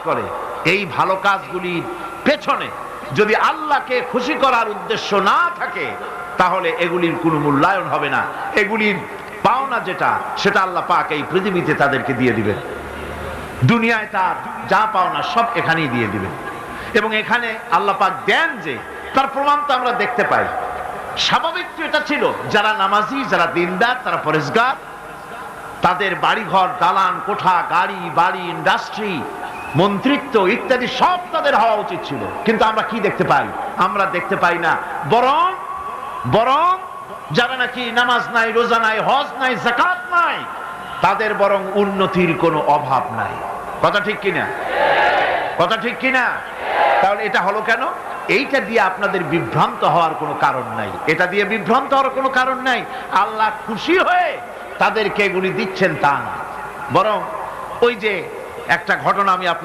করে এই ভালো কাজগুলির পেছনে যদি আল্লাহকে খুশি করার উদ্দেশ্য না থাকে তাহলে এগুলির কোনো মূল্যায়ন হবে না। এগুলির পাওনা যেটা সেটা আল্লাহ পাক এই পৃথিবীতে তাদেরকে দিয়ে দিবেন। দুনিয়ায় তার যা পাওনা সব এখানেই দিয়ে দিবেন। এবং এখানে আল্লাহ পাক দেন যে তার প্রমাণ তো আমরা দেখতে পাই। স্বাভাবিক তো এটা ছিল, যারা নামাজি, যারা দিনদার, তারা পরেজগার, তাদের বাড়িঘর, দালান কোঠা, গাড়ি বাড়ি, ইন্ডাস্ট্রি, মন্ত্রিত্ব ইত্যাদি সব তাদের হওয়া উচিত ছিল। কিন্তু আমরা কি দেখতে পাই? আমরা দেখতে পাই না। বরং যারা নাকি নামাজ নাই, রোজা নাই, হজ নাই, যাকাত নাই, তাদের বরং উন্নতির কোনো অভাব নাই। কথা ঠিক কিনা? কথা ঠিক কিনা? তাহলে এটা হলো কেন? এইটা দিয়ে আপনাদের বিভ্রান্ত হওয়ার কোনো কারণ নাই। এটা দিয়ে বিভ্রান্ত হওয়ার কোনো কারণ নাই। আল্লাহ খুশি হয়ে তাদেরকে এগুলি দিচ্ছেন তা না, বরং ওই যে একটা ঘটনা আমি